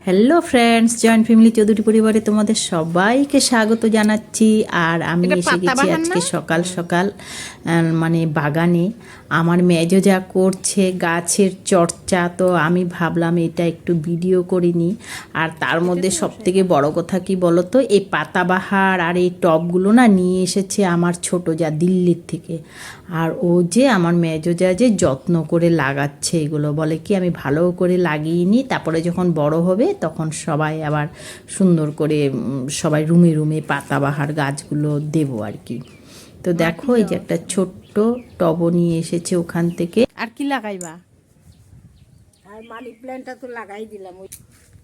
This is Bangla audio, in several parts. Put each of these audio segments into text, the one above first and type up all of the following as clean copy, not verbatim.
Hello friends, joint family Chowdhury পরিবারে তোমাদের সবাইকে স্বাগত জানাচ্ছি। আর আমি এসে গেছি আজকে সকাল সকাল মানে বাগানে। আমার মেজো যা করছে গাছের চর্চা, তো আমি ভাবলাম এটা একটু ভিডিও করিনি। আর তার মধ্যে সবথেকে বড় কথা কি বলো তো, এই পাতাবাহার আর এই টবগুলো না নিয়ে এসেছে আমার ছোট যা দিল্লির থেকে। আর ও যে আমার মেজো যা যে যত্ন করে লাগাচ্ছে এগুলো, বলে কি আমি ভালো করে লাগিয়ে নিই, তারপরে যখন বড় হবে তখন সবাই আবার সুন্দর করে সবাই রুমে রুমে পাতাবাহার গাছগুলো দেবো আর কি। তো দেখো এই যে একটা ছোট্ট টব নিয়ে এসেছে ওখান থেকে। আর কি লাগাইবা? আর মানি প্ল্যান্টটা তো লাগাই দিলাম।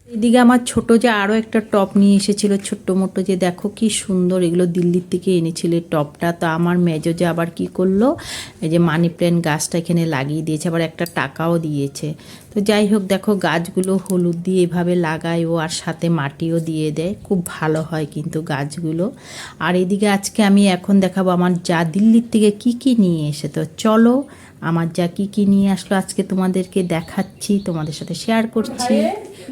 এদিকে আমার ছোট যে আরও একটা টপ নিয়ে এসেছিল ছোট্ট মোটো, যে দেখো কি সুন্দর, এগুলো দিল্লির থেকে এনেছিল টপটা। তো আমার মেজো যে আবার কি করলো, এই যে মানি প্ল্যান্ট গাছটা এখানে লাগিয়ে দিয়েছে, আবার একটা টাকাও দিয়েছে। তো যাই হোক, দেখো গাছগুলো হলুদ দিয়ে এভাবে লাগায় ও, আর সাথে মাটিও দিয়ে দেয়, খুব ভালো হয় কিন্তু গাছগুলো। আর এদিকে আজকে আমি এখন দেখাবো আমার যা দিল্লির থেকে কি কি নিয়ে এসে। তো চলো আমার যা কি কি নিয়ে আসলো আজকে তোমাদেরকে দেখাচ্ছি, তোমাদের সাথে শেয়ার করছি।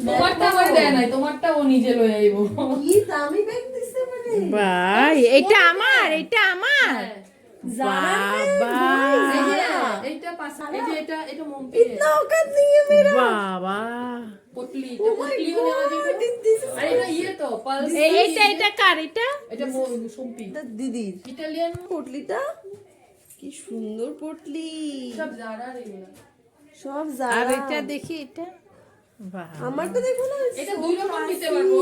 তোমারটা আমার দেয় নাই, তোমারটা ও নিজে লয়ে আইবো। কি দামি ব্যাগ দিছে মানে? ভাই এটা আমার, এটা আমার বাবা, এইটা পাশে, এই যে এটা মম্পি इतना औकात नहीं है मेरा। বাবা পটলি, এটা পটলিও নেওয়া যাবে। আরে এটা ইয়ে তো পালস, এটা কার? এটা এটা সম্পি এটা দিদির ইটালিয়ান পটলিটা কি সুন্দর পটলি, সব জারা রেগুলা। সব আর জারা। এটা দেখি, এটা বাহ, আমার তো দেখো না, এটা দুই রকম নিতে পারবো,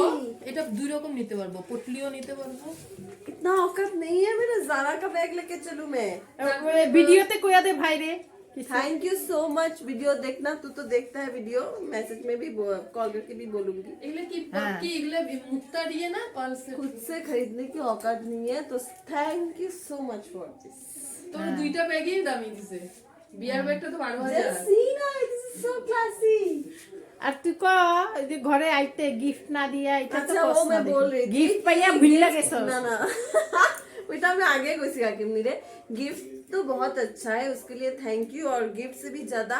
এটা দুই রকম নিতে পারবো, পটলিও নিতে পারবো। इतना औकात नहीं है मेरा, जारा का बैग लेके चलूं मैं। ভিডিওতে কইয়া দে ভাই রে। Thank you so much. Video देखना, तू तो देखता है वीडियो, मैसेज में भी कॉल करके भी बोलूंगी। এগুলা কি পটকি, এগুলা মুক্তা দিয়ে না পালস। खुद से खरीदने की औकात नहीं है, तो thank you so much for this. তোর দুইটা ব্যাগই দামি দিছে, বিয়ার ব্যাগটা তো 12,000। Just see now, this is so classy। আর তুই ক যে ঘরে আইতে গিফট না দিয়া, এটা তো अच्छा वो मैं बोल रही थी গিফট পাইয়া ভিড় গেছো ना ना बेटा मैं आगे कुछ काकिम नहीं रे। गिफ्ट तो बहुत अच्छा है, उसके लिए थैंक यू। और गिफ्ट से भी ज्यादा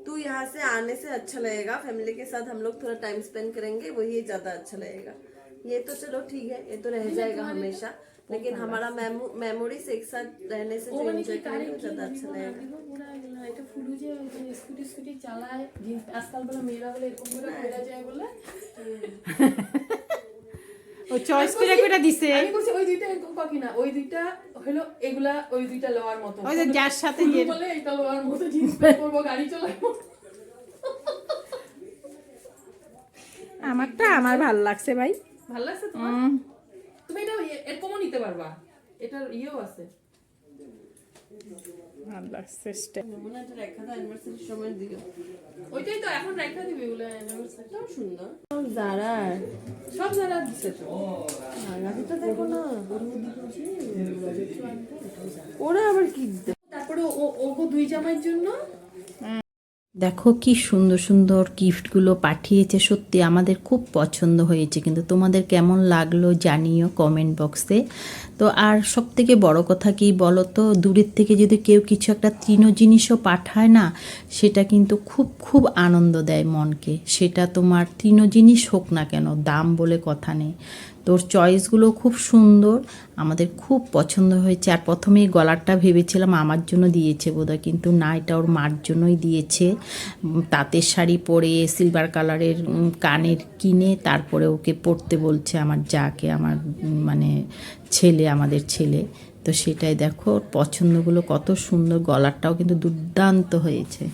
तू यहाँ से आने से अच्छा लगेगा, फैमिली के साथ हम लोग थोड़ा टाइम स्पेंड करेंगे, वही ज्यादा अच्छा लगेगा। ये तो चलो ठीक है, ये तो रह जाएगा हमेशा, लेकिन हमारा मेमोरीज एक साथ रहने से जो एंजॉय करेंगे वो ज्यादा अच्छा लगेगा। এটা ফুলু যে স্কুটি চালায়, আজকাল বলে মেয়েরা বলে এরকম করে ঘোরা যায় বলে ও চয়েস করে করে দিছে। আমি বলছি ওই দুইটা এরকম পাখি না, ওই দুইটা হলো এগুলা, ওই দুইটা লওয়ার মতো, ওই যে যার সাথে ফুলু বলে এটা লওয়ার মতো, জিন্স প্যান্ট পরবো, গাড়ি চালাবো। আমারটা আমার ভালো লাগছে ভাই। ভালো লাগছে তোমার? তুমি এটা এরকমও নিতে পারবা, এটার ইয়েও আছে। ভালো লাগছে মনে হয় রেখা দা অ্যানিভার্সারি সময় দিও, ওইটাই তো এখন রাখা দিবে ওগুলা anniversary। সব সুন্দর। জারা সব যারা দিচ্ছে তো, জারাটা দেখো না, ওরা আবার কি দিতে। তারপরে ওগো দুই জামাইয়ের জন্য দেখো কি সুন্দর সুন্দর গিফটগুলো পাঠিয়েছে, সত্যি আমাদের খুব পছন্দ হয়েছে, কিন্তু তোমাদের কেমন লাগলো জানিও কমেন্ট বক্সে। তো আর সব থেকে বড় কথা কি বলো তো, দূরের থেকে যদি কেউ কিছু একটা তৃণ জিনিসও পাঠায় না, সেটা কিন্তু খুব খুব আনন্দ দেয় মনকে। সেটা তোমার তৃণ জিনিস হোক না কেন, দাম বলে কথা নেই। তোর চয়েসগুলো খুব সুন্দর, আমাদের খুব পছন্দ হয়েছে। আর প্রথমেই গলারটা ভেবেছিলাম আমার জন্য দিয়েছে বোধহয়, কিন্তু না, এটা ওর মার জন্যই দিয়েছে। তাঁতের শাড়ি পরে সিলভার কালারের কানের কিনে তারপরে ওকে পরতে বলছে আমার যাকে, আমার মানে ছেলে, আমাদের ছেলে। তো সেটাই দেখো, ওর পছন্দগুলো কত সুন্দর, গলারটাও কিন্তু দুর্দান্ত হয়েছে।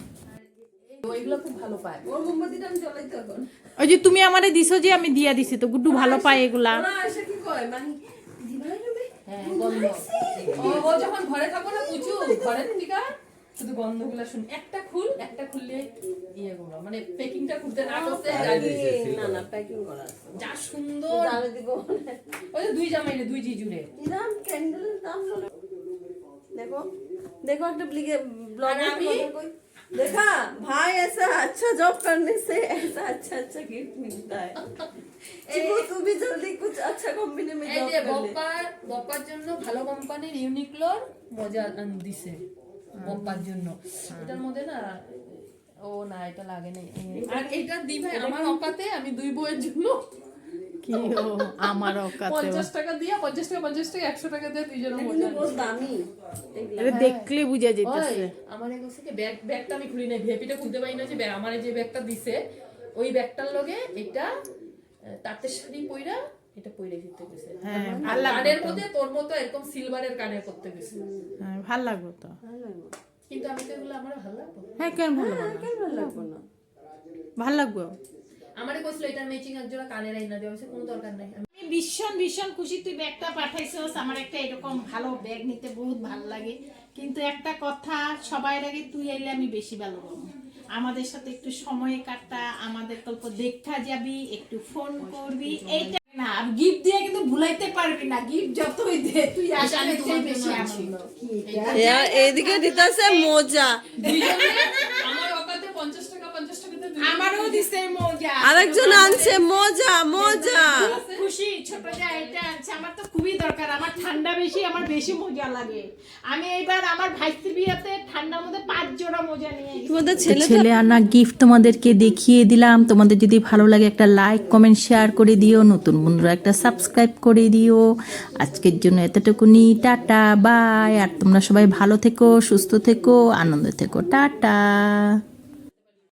ওইগুলো খুব ভালো পায়। ওর মোমবাতিটা আমি জ্বলাইতে এখন। ওই যে তুমি আমারে দিছো, যে আমি দিয়া দিছি, তো গুড্ডু ভালো পায় এগুলা। ওরা এসে কি কয় মানে দিভাই নেবে? হ্যাঁ, গন্ধ। ও যখন ঘরে থাকো না পুচু, ঘরের থেকে শুধু গন্ধগুলা শুনি। একটা খুললে ইয়ে গুলো, মানে প্যাকিংটা খুলতে না করতে না না প্যাকিং করা আছে। যা সুন্দর। জানে দিব ওই যে দুই জামাইরে, দুই জিজুরে। ইরাম ক্যান্ডেলের দাম বলো। देखो देखो একটা ब्लॉग में देखा भाई, ऐसा अच्छा जॉब करने से ऐसा अच्छा अच्छा गिफ्ट मिलता है। चिकू तू भी जल्दी कुछ अच्छा कंपनी में এই जॉब যে कर ले। বপ্পার জন্য ভালো কোম্পানির ইউনিক্লোর মজা দিছে বপ্পার জন্য। এটার মধ্যে না ও না এটা লাগে নাই। আর এটা দি ভাই আমার অকাতে আমি 2 বউয়ের জন্য কি ও আমার অকাতে 50 টাকা দিয়ে 50 টাকা 100 টাকা দিয়ে দুইজনের মজা। बहुत दामी এটা দেখলে বুঝা যেতেছে। আমার এই গোছে ব্যাগটা আমি খুলি নাই, ভেপিটা খুলতে পারি না যে আমার যে ব্যাগটা দিছে ওই ব্যাগটার লগে এটা তাঁতের শাড়ি পইরা এটা পইরে দিতে গেছে। হ্যাঁ ভাল লাগবে কানের মধ্যে তোর মতো এরকম সিলভারের কানের করতে গেছে, হ্যাঁ ভাল লাগবে তো। কিন্তু আমি তো এগুলো আমার ভালো লাগতো। হ্যাঁ কেন ভালো লাগবে क्या ভাল লাগবে না ভাল লাগবে। আমারে কইছিল এটা ম্যাচিং একজোড়া কানের আইনা দেওয়া হয়েছে, কোনো দরকার নাই। আমি ভীষণ খুশি তুই ব্যাগটা পাঠাইছস। আমার একটা এরকম ভালো ব্যাগ নিতে বহুত ভালো লাগে, কিন্তু একটা কথা, সবাই আগে তুই এলে আমি বেশি ভালো পাবো। আমাদের সাথে একটু সময় কাটা, আমাদের গল্প দেখা যাবি, একটু ফোন করবি, এইটা না গিফট দিয়ে কিন্তু ভুলাইতে পারবি না। গিফট যতই দে তুই আসলে তুই বেশি আনন্দ। यार এদিকে দিতাছে মজা, আমার অকাতে 50 টাকা 50 টাকা দিয়ে আমারও দিছে মজা, আরেকজন আনছে মজা মজা। খুশি ছোট যা এটা আনছে। আমার তো খুবই দরকার, আমার ঠান্ডা বেশি, আমার বেশি মজা লাগে। আমি এইবার আমার ভাইস্তির বিয়েতে ঠান্ডার মধ্যে 5 জোড়া মজা নিয়ে এসেছি। তোমাদের ছেলে ছেলে আনা গিফট তোমাদেরকে দেখিয়ে দিলাম। তোমাদের যদি ভালো লাগে একটা লাইক কমেন্ট শেয়ার করে দিও, নতুন বন্ধুরা একটা সাবস্ক্রাইব করে দিও। আজকের জন্য এতটুকুনি, টাটা বাই। আর তোমরা সবাই ভালো থেকো, সুস্থ থেকো, আনন্দ থেকো, টাটা।